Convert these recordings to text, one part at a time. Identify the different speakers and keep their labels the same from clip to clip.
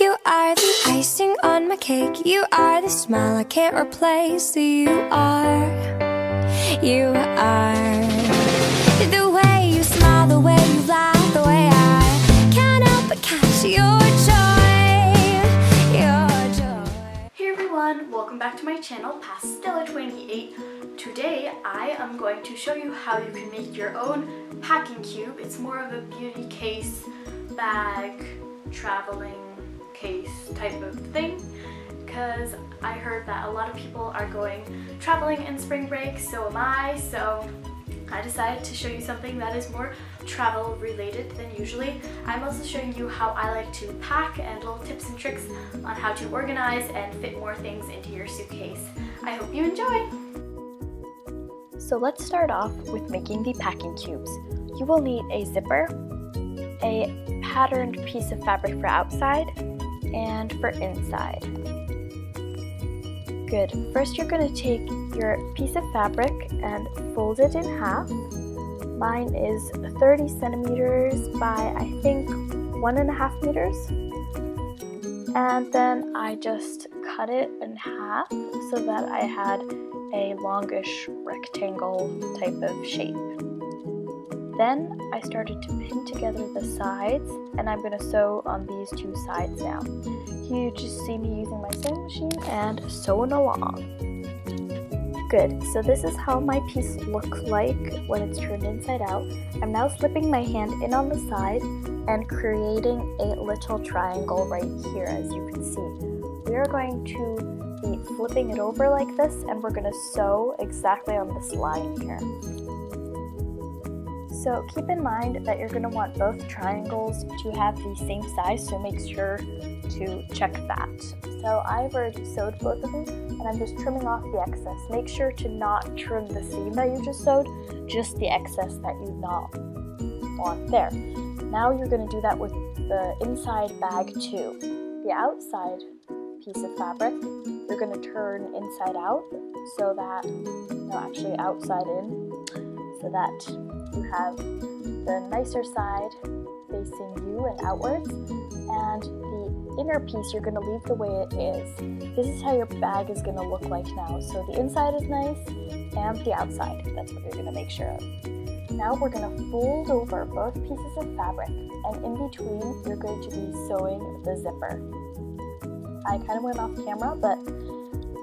Speaker 1: You are the icing on my cake. You are the smile I can't replace. You are the way you smile, the way you laugh, the way I can't help but catch your joy, your joy.
Speaker 2: Hey everyone, welcome back to my channel, Pastella28. Today I am going to show you how you can make your own packing cube. It's more of a beauty case, bag, traveling case type of thing, because I heard that a lot of people are going traveling in spring break, so am I, so I decided to show you something that is more travel related than usually. I'm also showing you how I like to pack and little tips and tricks on how to organize and fit more things into your suitcase. I hope you enjoy! So let's start off with making the packing cubes. You will need a zipper, a patterned piece of fabric for outside, and for inside. Good. First you're going to take your piece of fabric and fold it in half. Mine is 30 centimeters by I think 1.5 meters. And then I just cut it in half so that I had a longish rectangle type of shape. Then I started to pin together the sides, and I'm going to sew on these two sides now. Here you just see me using my sewing machine and sewing along. Good, so this is how my piece looks like when it's turned inside out. I'm now slipping my hand in on the side and creating a little triangle right here, as you can see. We are going to be flipping it over like this, and we're going to sew exactly on this line here. So keep in mind that you're going to want both triangles to have the same size, so make sure to check that. So I've already sewed both of them, and I'm just trimming off the excess. Make sure to not trim the seam that you just sewed, just the excess that you not want there. Now you're going to do that with the inside bag too. The outside piece of fabric, you're going to turn inside out, so that, no, actually outside in, so that you have the nicer side facing you and outwards, and the inner piece you're going to leave the way it is. This is how your bag is going to look like now. So the inside is nice and the outside, that's what you're going to make sure of. Now we're going to fold over both pieces of fabric, and in between you're going to be sewing the zipper. I kind of went off camera, but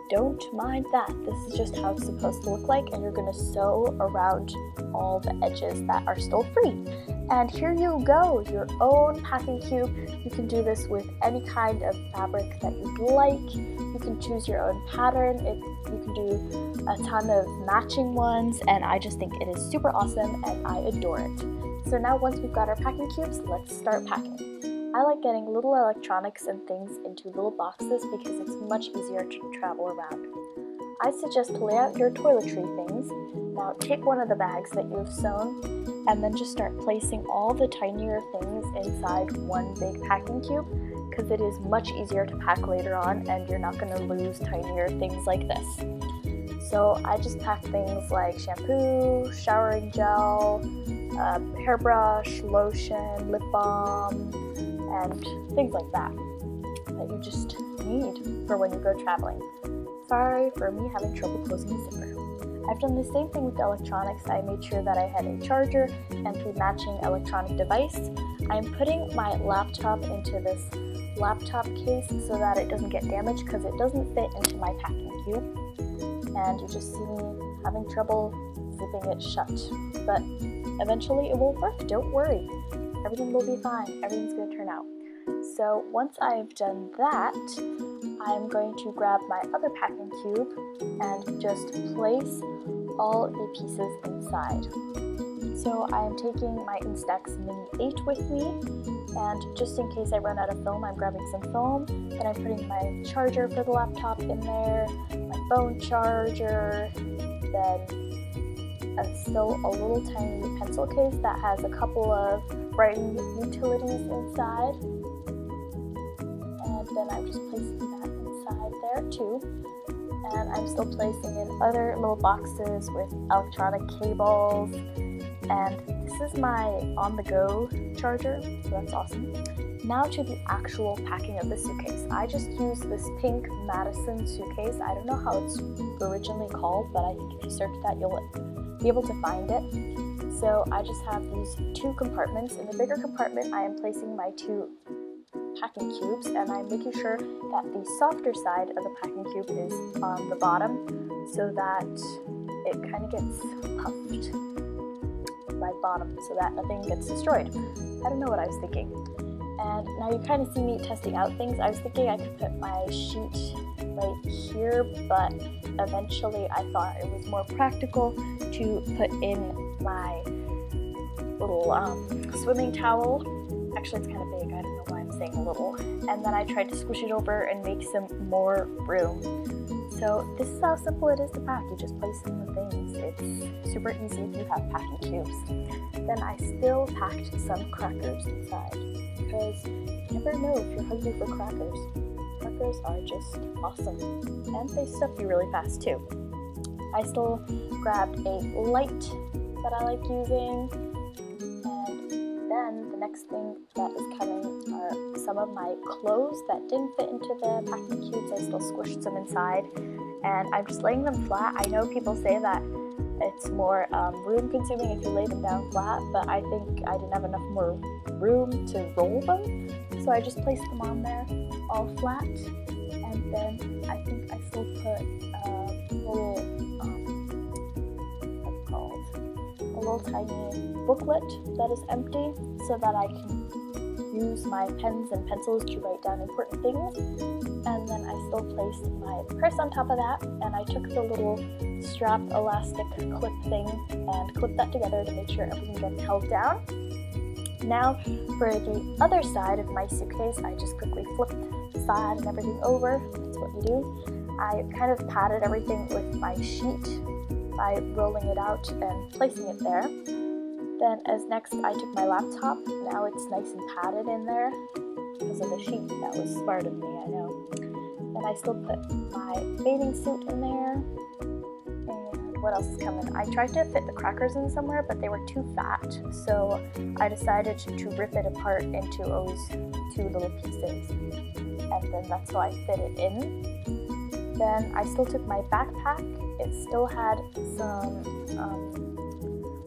Speaker 2: don't mind that. This is just how it's supposed to look like, and you're going to sew around all the edges that are still free. And here you go, your own packing cube. You can do this with any kind of fabric that you'd like. You can choose your own pattern. You can do a ton of matching ones, and I just think it is super awesome and I adore it. So now once we've got our packing cubes, let's start packing. I like getting little electronics and things into little boxes because it's much easier to travel around. I suggest to lay out your toiletry things. Now take one of the bags that you've sewn and then just start placing all the tinier things inside one big packing cube, because it is much easier to pack later on and you're not going to lose tinier things like this. So I just pack things like shampoo, showering gel, hairbrush, lotion, lip balm, and things like that you just need for when you go traveling. Sorry for me having trouble closing the zipper. I've done the same thing with the electronics. I made sure that I had a charger and the matching electronic device. I'm putting my laptop into this laptop case so that it doesn't get damaged, because it doesn't fit into my packing cube. And you just see me having trouble zipping it shut. But eventually it will work, don't worry. Everything will be fine, everything's going to turn out. So once I've done that, I'm going to grab my other packing cube and just place all the pieces inside. So I'm taking my Instax Mini 8 with me, and just in case I run out of film, I'm grabbing some film, and I'm putting my charger for the laptop in there, my phone charger, then still a little tiny pencil case that has a couple of writing utilities inside, and then I'm just placing that inside there too. And I'm still placing in other little boxes with electronic cables, and this is my on-the-go charger, so that's awesome. Now to the actual packing of the suitcase. I just used this pink Madison suitcase. I don't know how it's originally called, but I think if you search that, you'll be able to find it. So I just have these 2 compartments. In the bigger compartment, I am placing my 2 packing cubes, and I'm making sure that the softer side of the packing cube is on the bottom so that it kind of gets puffed by bottom so that nothing gets destroyed. I don't know what I was thinking. And now you kind of see me testing out things. I was thinking I could put my sheet right here, but eventually I thought it was more practical to put in my little swimming towel. Actually, it's kind of big. I don't know why I'm saying a little. And then I tried to squish it over and make some more room. So this is how simple it is to pack. You just place in the things. It's super easy if you have packing cubes. Then I still packed some crackers inside because you never know if you're hungry for crackers. Crackers are just awesome, and they stuff you really fast too. I still grabbed a light that I like using, and then the next thing that is coming are some of my clothes that didn't fit into the packing cubes. I still squished some inside, and I'm just laying them flat. I know people say that it's more room consuming if you lay them down flat, but I think I didn't have enough more room to roll them, so I just placed them on there all flat. And then I think I still put a little tiny booklet that is empty so that I can use my pens and pencils to write down important things. And then I still placed my purse on top of that, and I took the little strap elastic clip thing and clipped that together to make sure everything gets held down. Now for the other side of my suitcase, I just quickly flipped the side and everything over. That's what you do. I kind of padded everything with my sheet by rolling it out and placing it there. Then as next, I took my laptop. Now it's nice and padded in there because of the sheet. That was smart of me, I know. Then I still put my bathing suit in there. And what else is coming? I tried to fit the crackers in somewhere, but they were too fat. So I decided to rip it apart into always 2 little pieces. And then that's how I fit it in. Then I still took my backpack. It still had some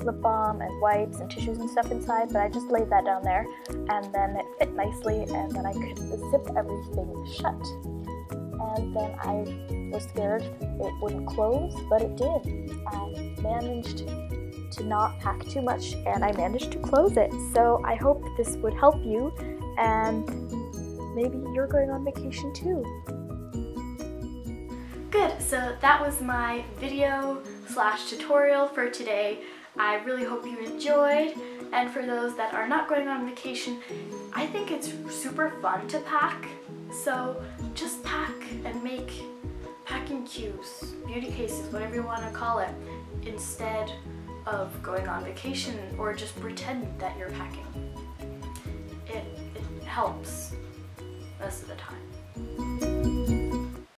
Speaker 2: lip balm and wipes and tissues and stuff inside, but I just laid that down there, and then it fit nicely, and then I could zip everything shut. And then I was scared it wouldn't close, but it did. I managed to not pack too much, and I managed to close it. So I hope this would help you, and maybe you're going on vacation too. Good, so that was my video / tutorial for today. I really hope you enjoyed, and for those that are not going on vacation, I think it's super fun to pack. So just pack and make packing cubes, beauty cases, whatever you want to call it, instead of going on vacation, or just pretend that you're packing. It helps most of the time.